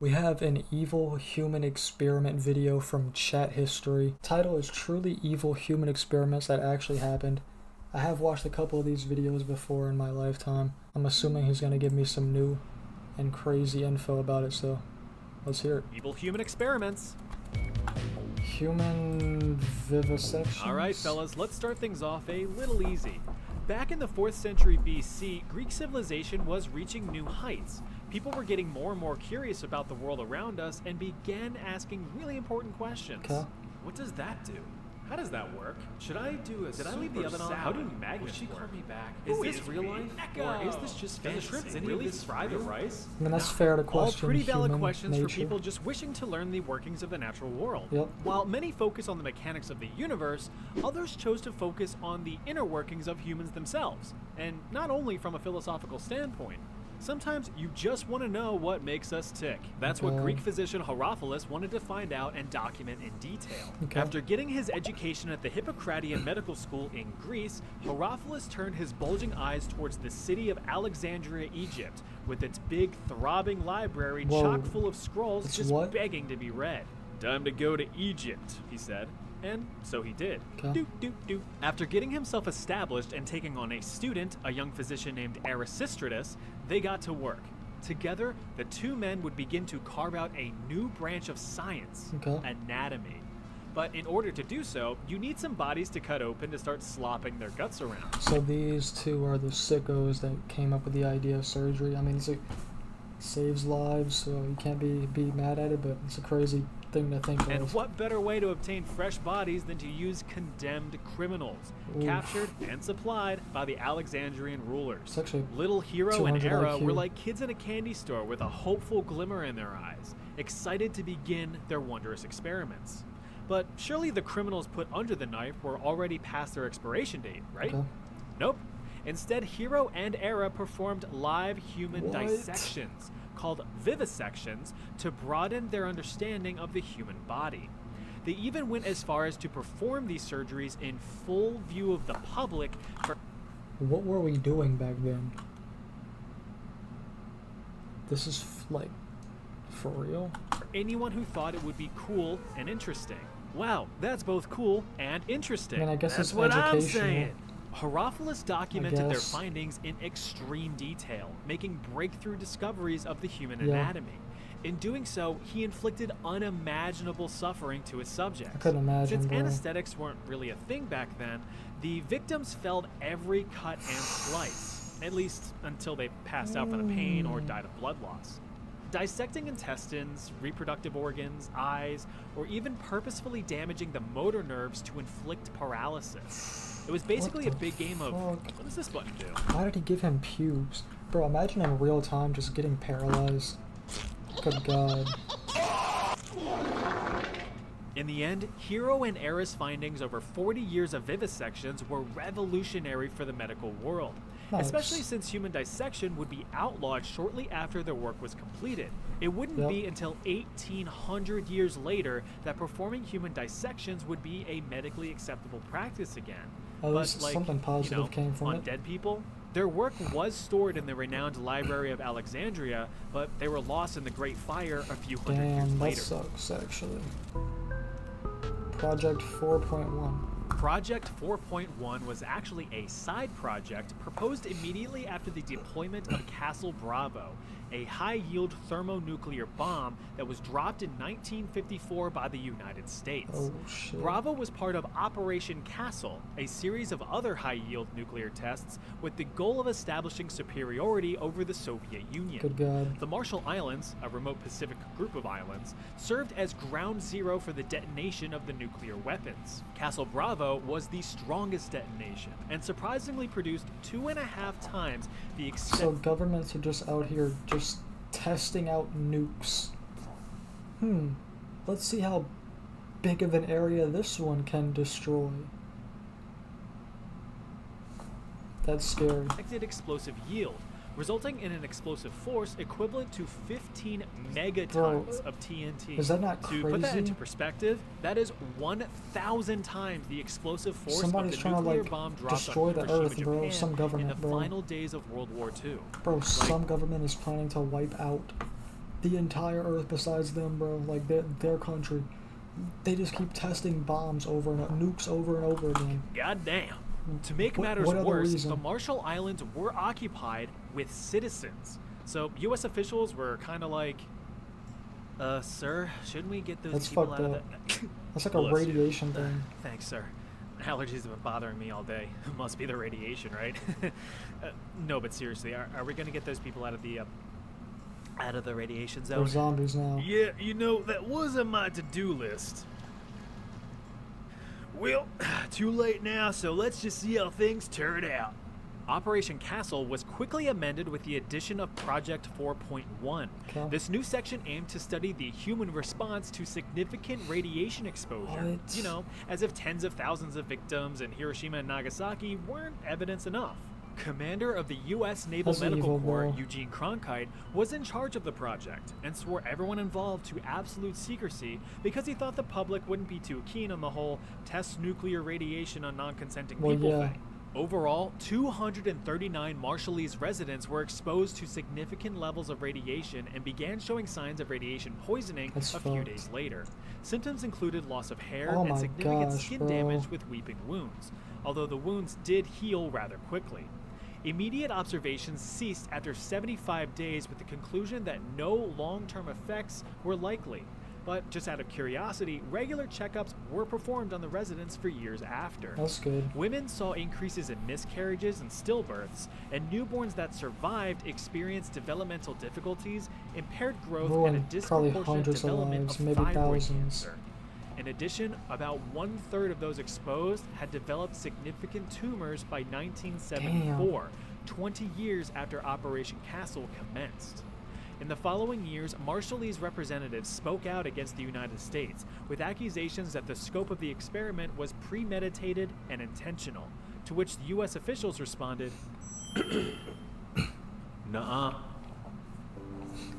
We have an evil human experiment video from chat history. Title is Truly Evil Human Experiments That Actually Happened. I have watched a couple of these videos before in my lifetime. I'm assuming he's going to give me some new and crazy info about it, so let's hear it. Evil human experiments. Human vivisection. Alright fellas, let's start things off a little easy. Back in the 4th century BC, Greek civilization was reaching new heights. People were getting more and more curious about the world around us and began asking really important questions. Okay. What does that do? How does that work? Should I do a Did I leave the oven on? How do Would magnets she work? call me back? Is Who this is real me? life? Echo. Or is this just Does the fantasy? shrimp really fry the rice? I mean, that's fair to All question pretty valid human questions nature. for people just wishing to learn the workings of the natural world. Yep. While many focus on the mechanics of the universe, others chose to focus on the inner workings of humans themselves, and not only from a philosophical standpoint. Sometimes you just want to know what makes us tick. That's what Okay. Greek physician Herophilus wanted to find out and document in detail. Okay. After getting his education at the Hippocratean Medical School in Greece, Herophilus turned his bulging eyes towards the city of Alexandria, Egypt, with its big, throbbing library Whoa. chock full of scrolls It's just what? begging to be read. Time to go to Egypt, he said. And so he did. Okay. Doot. After getting himself established and taking on a student, a young physician named Erasistratus, they got to work. Together, the two men would begin to carve out a new branch of science, Okay. anatomy. But in order to do so, you need some bodies to cut open to start slopping their guts around. So these two are the sickos that came up with the idea of surgery. I mean, it saves lives, so you can't be mad at it, but it's a crazy thing to think And of. what better way to obtain fresh bodies than to use condemned criminals, Oof. captured and supplied by the Alexandrian rulers. It's actually Little Hero and 200 Era IQ. were like kids in a candy store with a hopeful glimmer in their eyes, excited to begin their wondrous experiments. But surely the criminals put under the knife were already past their expiration date, right? Okay. Nope. Instead, Hero and Era performed live human What? dissections, called vivisections, to broaden their understanding of the human body. They even went as far as to perform these surgeries in full view of the public for What were we doing back then? This is like for real? anyone who thought it would be cool and interesting. Wow, that's both cool and interesting. I mean, I guess that's it's what I'm educational. saying. Herophilus documented their guess. findings in extreme detail, making breakthrough discoveries of the human Yeah. anatomy. In doing so, he inflicted unimaginable suffering to his subjects. I couldn't imagine, Since bro. anesthetics weren't really a thing back then, the victims felt every cut and slice, at least until they passed out from the pain or died of blood loss. Dissecting intestines, reproductive organs, eyes, or even purposefully damaging the motor nerves to inflict paralysis. It was basically a the big game of, fuck? what does this button do? Why did he give him pubes? Bro, imagine in real time just getting paralyzed. Good God. In the end, Hero and Era's findings over 40 years of vivisections were revolutionary for the medical world, Nice. especially since human dissection would be outlawed shortly after their work was completed. It wouldn't Yep. be until 1800 years later that performing human dissections would be a medically acceptable practice again. At least But like, something positive you know, came from on it. dead people, their work was stored in the renowned Library of Alexandria, but they were lost in the Great Fire a few hundred years Damn, that later. sucks actually. Project 4.1. Project 4.1 was actually a side project proposed immediately after the deployment of Castle Bravo, a high-yield thermonuclear bomb that was dropped in 1954 by the United States. Oh shit. Bravo was part of Operation Castle, a series of other high-yield nuclear tests with the goal of establishing superiority over the Soviet Union. Good God. The Marshall Islands, a remote Pacific group of islands, served as ground zero for the detonation of the nuclear weapons. Castle Bravo was the strongest detonation, and surprisingly produced 2.5 times the So governments are just out here just testing out nukes. Let's see how big of an area this one can destroy. That's scary. expected explosive yield, resulting in an explosive force equivalent to 15 megatons Bro, of TNT. is that not To put that crazy? into perspective, that is 1,000 times the explosive force Somebody's of the trying to, nuclear like, bomb dropped destroy on the Hiroshima, Earth, bro. Japan Some government, in the bro. final days of World War II. Bro, some government is planning to wipe out the entire Earth besides them, bro. Like their country. They just keep testing bombs over and nukes over and over again. Goddamn. To make matters what other worse, reason? the Marshall Islands were occupied with citizens. So U.S. officials were kind of like, sir, shouldn't we get those That's people fucked out of up. the... That's like a Bless you. radiation thing. Thanks, sir. Allergies have been bothering me all day. Must be the radiation, right? No, but seriously, are we gonna get those people out of the radiation They're zone? zombies now. Yeah, you know, that was on my to-do list. Well, too late now, so let's just see how things turn out. Operation Castle was quickly amended with the addition of Project 4.1. Okay. This new section aimed to study the human response to significant radiation exposure. What? You know, as if tens of thousands of victims in Hiroshima and Nagasaki weren't evidence enough. Commander of the U.S. Naval That's Medical evil, Corps, bro. Eugene Cronkite, was in charge of the project and swore everyone involved to absolute secrecy because he thought the public wouldn't be too keen on the whole test nuclear radiation on non-consenting Well, people yeah. thing. Overall, 239 Marshallese residents were exposed to significant levels of radiation and began showing signs of radiation poisoning That's a few fucked. days later. Symptoms included loss of hair Oh and my significant gosh, skin bro. damage with weeping wounds, although the wounds did heal rather quickly. Immediate observations ceased after 75 days with the conclusion that no long-term effects were likely. But just out of curiosity, regular checkups were performed on the residents for years after. That's good. Women saw increases in miscarriages and stillbirths, and newborns that survived experienced developmental difficulties, impaired growth, and a Ruined probably disproportionate hundreds of development lives, of maybe thyroid thousands. cancer. In addition, about 1/3 of those exposed had developed significant tumors by 1974, 20 years after Operation Castle commenced. In the following years, Marshallese representatives spoke out against the United States with accusations that the scope of the experiment was premeditated and intentional, to which the U.S. officials responded, "Nuh-uh."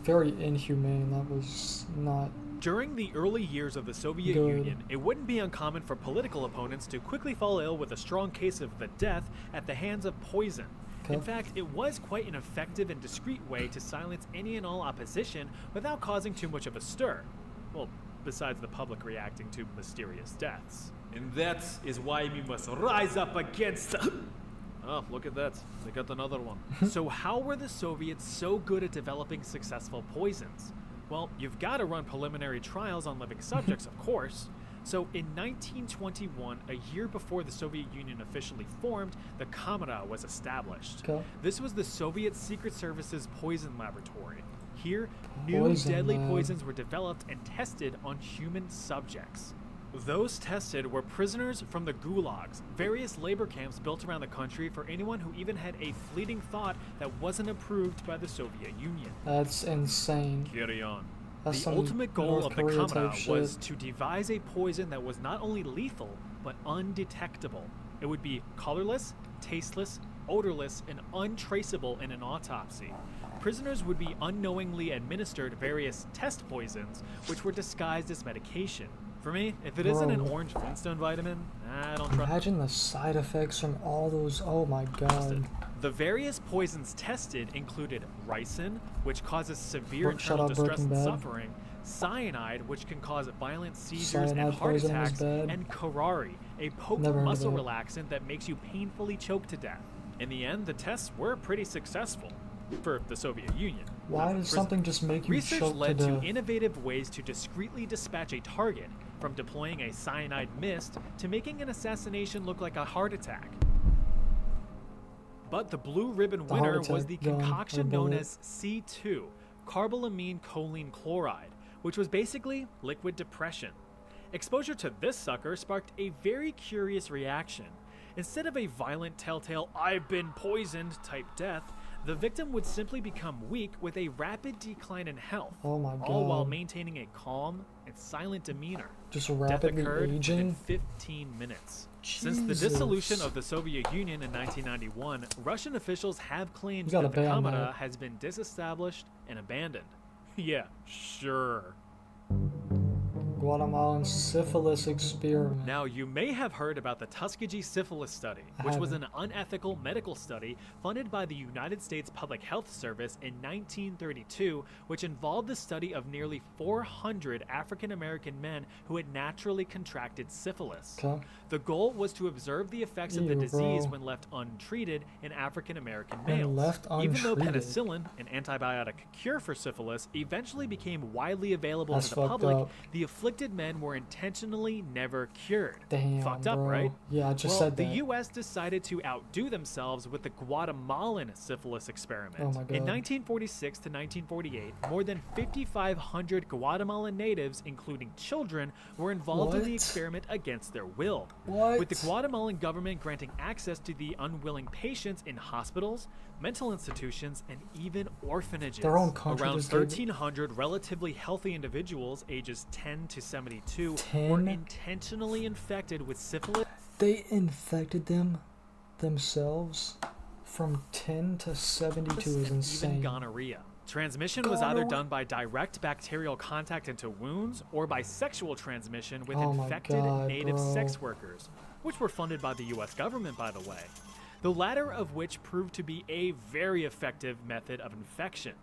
Very inhumane. That was not. During the early years of the Soviet Good. Union, it wouldn't be uncommon for political opponents to quickly fall ill with a strong case of the death at the hands of poison. In Okay. fact, it was quite an effective and discreet way to silence any and all opposition without causing too much of a stir. Well, besides the public reacting to mysterious deaths. And that is why we must rise up against the... Oh, look at that. They got another one. So how were the Soviets so good at developing successful poisons? Well, you've got to run preliminary trials on living subjects, of course. So in 1921, a year before the Soviet Union officially formed, the Kamera was established. Okay. This was the Soviet Secret Service's poison laboratory. Here, new Poison deadly lab. poisons were developed and tested on human subjects. Those tested were prisoners from the gulags, various labor camps built around the country for anyone who even had a fleeting thought that wasn't approved by the Soviet Union. That's insane. Carry on. That's The some ultimate goal North of the Korea type Kamera was shit. to devise a poison that was not only lethal, but undetectable. It would be colorless, tasteless, odorless, and untraceable in an autopsy. Prisoners would be unknowingly administered various test poisons, which were disguised as medication. For me, if it isn't an Bro. orange Flintstone vitamin, I don't trust it. Imagine the side effects from all those. Oh my god. The various poisons tested included ricin, which causes severe Shut internal up, distress and Breaking Bad. suffering, cyanide, which can cause violent seizures and Cyanide heart poison is attacks, bad. and curare, a potent Never heard of muscle that. relaxant that makes you painfully choke to death. In the end, the tests were pretty successful for the Soviet Union. Why not for does prisoners. something just make you Research choke led to to death? innovative ways to discreetly dispatch a target, from deploying a cyanide mist to making an assassination look like a heart attack. But the blue ribbon The winner heart was the attack gun or concoction known bullet. as C2, carbolamine choline chloride, which was basically liquid depression. Exposure to this sucker sparked a very curious reaction. Instead of a violent telltale "I've been poisoned" type death, the victim would simply become weak with a rapid decline in health, Oh my all while God. maintaining a calm and silent demeanor. Just Death rapidly occurred within aging. 15 minutes. Since the dissolution of the Soviet Union in 1991, Russian officials have claimed You gotta that the ban Kamera that. has been disestablished and abandoned. Yeah, sure. Guatemalan syphilis experiment. Now, you may have heard about the Tuskegee syphilis study, I which was haven't. an unethical medical study funded by the United States Public Health Service in 1932, which involved the study of nearly 400 African American men who had naturally contracted syphilis. Okay. The goal was to observe the effects of the Ew, disease bro. when left untreated in African American When males. left Even though untreated. penicillin, an antibiotic cure for syphilis, eventually became widely available That's to the fucked public, up. the afflicted men were intentionally never cured. Damn, Fucked up, bro. right? Yeah, I just Well, said the that. U.S. decided to outdo themselves with the Guatemalan syphilis experiment. Oh my God. In 1946 to 1948, more than 5,500 Guatemalan natives, including children, were involved in the What? experiment against their will. What? With the Guatemalan government granting access to the unwilling patients in hospitals, mental institutions, and even orphanages. Their own country Around just gave it- 1,300 relatively healthy individuals ages 10 to 72 were 10? intentionally infected with syphilis They infected themselves from 10 to 72 is and even insane. gonorrhea. Transmission was either Gonorrhea? done by direct bacterial contact into wounds or by sexual transmission with Oh my infected God, native bro. sex workers, which were funded by the US government, by the way. The latter of which proved to be a very effective method of infection.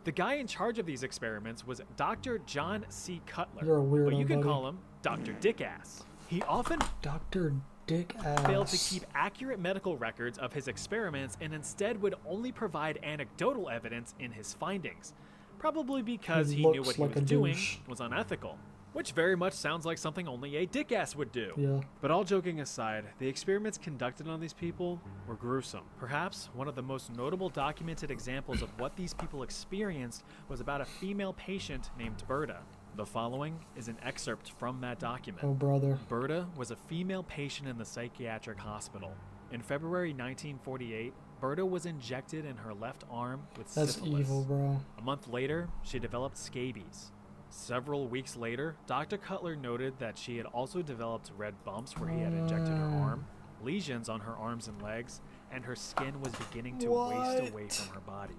The guy in charge of these experiments was Dr. John C. Cutler, You're a weirdo, but you can buddy. call him Dr. Dickass. He often Dr. Dick Ass. failed to keep accurate medical records of his experiments and instead would only provide anecdotal evidence in his findings, probably because he knew looks what he like was a doing douche. was unethical, which very much sounds like something only a dickass would do. Yeah. But all joking aside, the experiments conducted on these people were gruesome. Perhaps one of the most notable documented examples of what these people experienced was about a female patient named Berta. The following is an excerpt from that document. Oh, brother. Berta was a female patient in the psychiatric hospital. In February 1948, Berta was injected in her left arm with That's syphilis. evil, bro. A month later, she developed scabies. Several weeks later, Dr. Cutler noted that she had also developed red bumps where he had injected her arm, lesions on her arms and legs, and her skin was beginning to waste away What? from her body.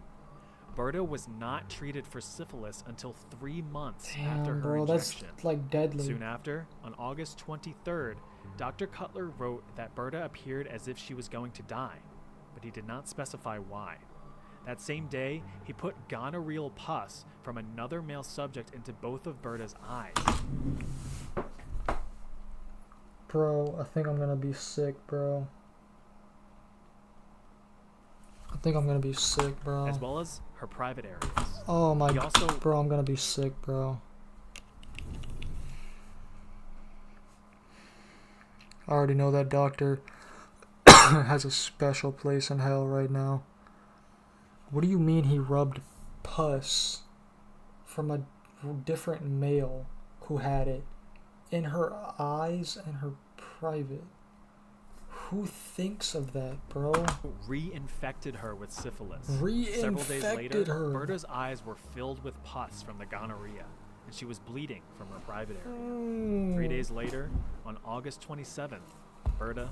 Berta was not treated for syphilis until 3 months Damn, after her bro. That's injection. like deadly. Soon after, on August 23rd, Dr. Cutler wrote that Berta appeared as if she was going to die, but he did not specify why. That same day, he put gonorrheal pus from another male subject into both of Berta's eyes. Bro, I think I'm gonna be sick, bro. I think I'm gonna be sick, bro. As well as her private areas. Oh my, He also bro, I'm gonna be sick, bro. I already know that doctor has a special place in hell right now. What do you mean he rubbed pus from a different male who had it in her eyes and her private? Who thinks of that, bro? reinfected her with syphilis. Several days later, Reinfected her. Berta's eyes were filled with pus from the gonorrhea, and she was bleeding from her private area. 3 days later, on August 27th, Berta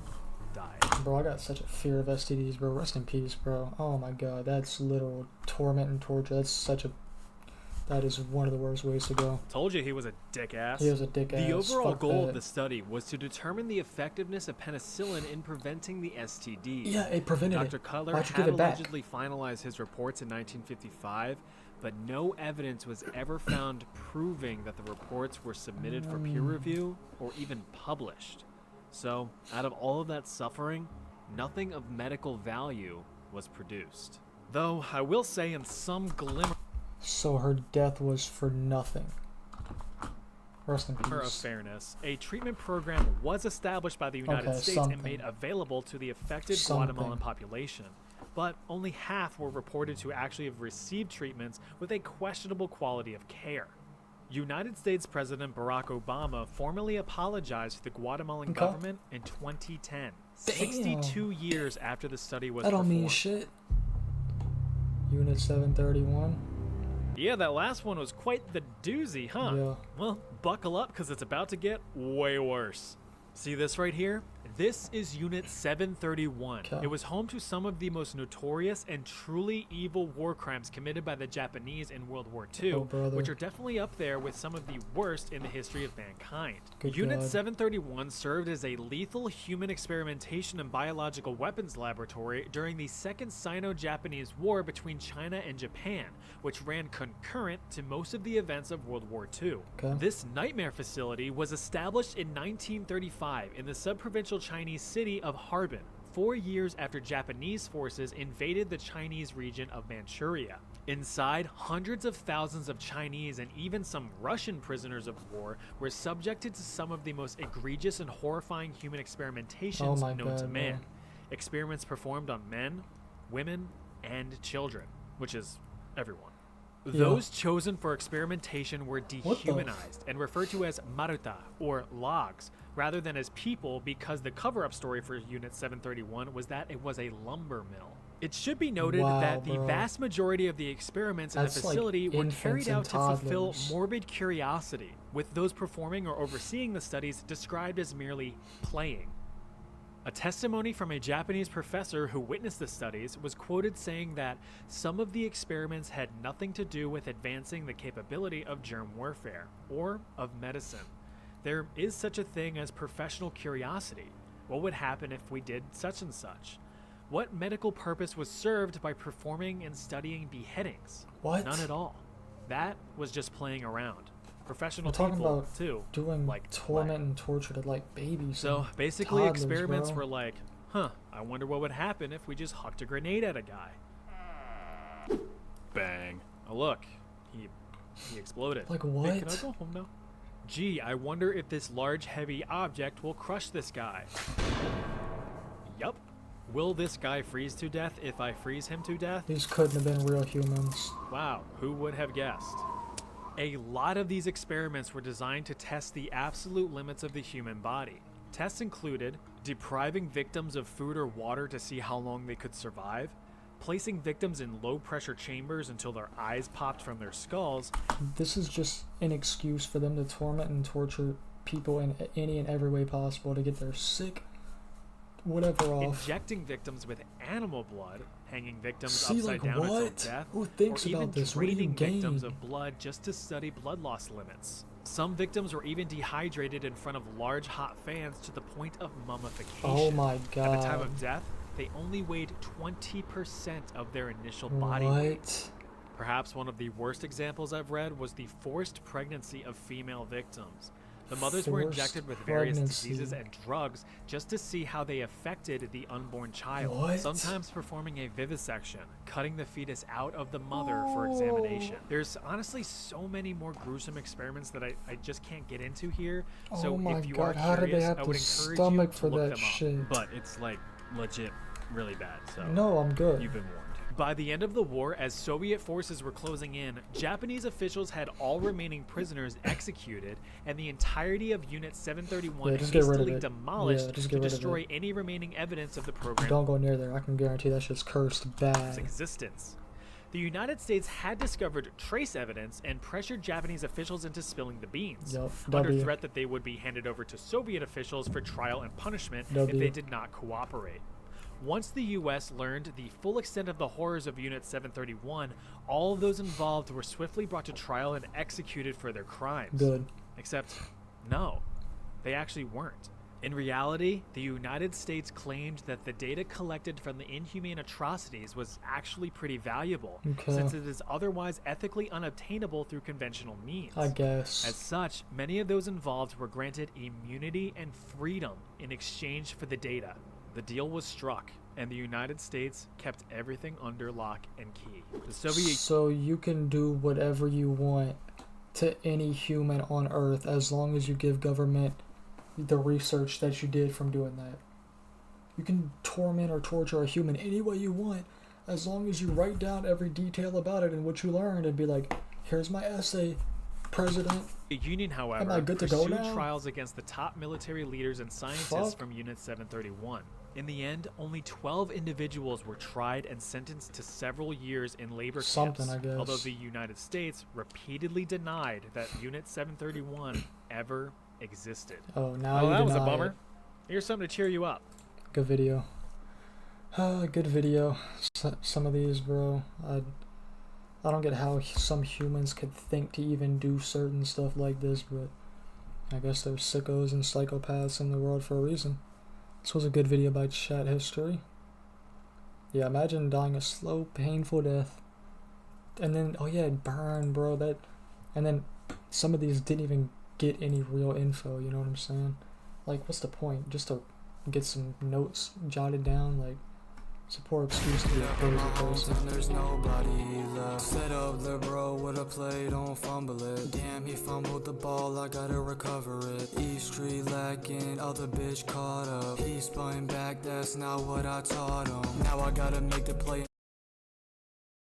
died. Bro, I got such a fear of STDs, bro. Rest in peace, bro. Oh my god, that's literal torment and torture. That is one of the worst ways to go. Told you he was a dick ass. He was a dick The ass. overall Fuck goal that. of the study was to determine the effectiveness of penicillin in preventing the STD. Yeah, it prevented Dr. it. Cutler Why'd you had give it back? allegedly finalized his reports in 1955, but no evidence was ever found proving that the reports were submitted for peer review or even published. So, out of all of that suffering, nothing of medical value was produced. Though, I will say in some glimmer So her death was for nothing. Rest in of peace. fairness, a treatment program was established by the United Okay, States something. and made available to the affected Something. Guatemalan population. But only half were reported to actually have received treatments with a questionable quality of care. United States President Barack Obama formally apologized to the Guatemalan Okay. government in 2010, 62 years after the study was That don't performed. mean shit. Unit 731. Yeah, that last one was quite the doozy, huh? Yeah. Well, buckle up because it's about to get way worse. See this right here? This is Unit 731. Okay. It was home to some of the most notorious and truly evil war crimes committed by the Japanese in World War II, Oh, brother. which are definitely up there with some of the worst in the history of mankind. Good Unit God. 731 served as a lethal human experimentation and biological weapons laboratory during the Second Sino-Japanese War between China and Japan, which ran concurrent to most of the events of World War II. Okay. This nightmare facility was established in 1935 in the sub-provincial Chinese city of Harbin, 4 years after Japanese forces invaded the Chinese region of Manchuria. Inside, hundreds of thousands of Chinese and even some Russian prisoners of war were subjected to some of the most egregious and horrifying human experimentations Oh my known to God, man. man. Experiments performed on men, women, and children, which is everyone. Yeah. Those chosen for experimentation were the- dehumanized and referred to as maruta, or logs, rather than as people, because the cover-up story for Unit 731 was that it was a lumber mill. It should be noted Wow, that the bro. vast majority of the experiments in That's the like facility were infants carried and out to fulfill toddlers. morbid curiosity, with those performing or overseeing the studies described as merely playing. A testimony from a Japanese professor who witnessed the studies was quoted saying that some of the experiments had nothing to do with advancing the capability of germ warfare or of medicine. There is such a thing as professional curiosity. What would happen if we did such and such? What medical purpose was served by performing and studying beheadings? What? None at all. That was just playing around. Professional We're talking people, about too. Doing like torment play. and torture to like babies. So and basically, toddlers, experiments bro. were like, I wonder what would happen if we just hucked a grenade at a guy. Bang. Oh, look. He exploded. Like Hey, what? can I go home now? Gee, I wonder if this large, heavy object will crush this guy. Yup. Will this guy freeze to death if I freeze him to death? These couldn't have been real humans. Wow, who would have guessed? A lot of these experiments were designed to test the absolute limits of the human body. Tests included depriving victims of food or water to see how long they could survive, placing victims in low-pressure chambers until their eyes popped from their skulls, This is just an excuse for them to torment and torture people in any and every way possible to get their sick whatever off. injecting victims with animal blood, hanging victims See, upside like, down until what? death, Who thinks or even about this? What do you draining victims gain? of blood just to study blood loss limits. Some victims were even dehydrated in front of large hot fans to the point of mummification. Oh my At the time god. of death, they only weighed 20% of their initial body weight. What? Perhaps one of the worst examples I've read was the forced pregnancy of female victims. The mothers were Forced injected with various pregnancy. diseases and drugs just to see how they affected the unborn child, What? sometimes performing a vivisection, cutting the fetus out of the mother for examination. There's honestly so many more gruesome experiments that I just can't get into here. So Oh my if you god, are how did curious, they have I the would encourage stomach you to for look that them up. shit? But it's like legit really bad. So No, I'm good. you've been warned. By the end of the war, as Soviet forces were closing in, Japanese officials had all remaining prisoners executed, and the entirety of Unit 731 Yeah, just get rid of hastily it. demolished Yeah, just to get rid of destroy it. any remaining evidence of the program's Don't go near there. I can guarantee that shit's cursed bad. existence. The United States had discovered trace evidence and pressured Japanese officials into spilling the beans, Yup, under W. threat that they would be handed over to Soviet officials for trial and punishment if W. they did not cooperate. Once the U.S. learned the full extent of the horrors of Unit 731, all of those involved were swiftly brought to trial and executed for their crimes. Good. Except, no, they actually weren't. In reality, the United States claimed that the data collected from the inhumane atrocities was actually pretty valuable, Okay. since it is otherwise ethically unobtainable through conventional means. I guess. As such, many of those involved were granted immunity and freedom in exchange for the data. The deal was struck, and the United States kept everything under lock and key. The Soviet So you can do whatever you want to any human on Earth as long as you give government the research that you did from doing that. You can torment or torture a human any way you want as long as you write down every detail about it and what you learned and be like, here's my essay, President. Union, however, I good to go pursued now? trials against the top military leaders and scientists Fuck. from Unit 731. In the end, only 12 individuals were tried and sentenced to several years in labor Something, camps, I guess. although the United States repeatedly denied that Unit 731 ever existed. Oh, now Oh, you that was a deny bummer. it. Here's something to cheer you up. Good video. Good video. Some of these, bro. I don't get how some humans could think to even do certain stuff like this, but I guess there's sickos and psychopaths in the world for a reason. This was a good video by Chat History. Yeah, imagine dying a slow, painful death. And then, oh yeah, it burned, bro. And then some of these didn't even get any real info, you know what I'm saying? Like, what's the point? Just to get some notes jotted down? Like, it's a poor excuse to be a crazy person. There's nobody left. Set up the bro with a play, don't fumble it. Damn, he fumbled the ball, I gotta recover it. East Street lacking, other bitch caught up. He spun back, that's not what I taught him. Now I gotta make the play.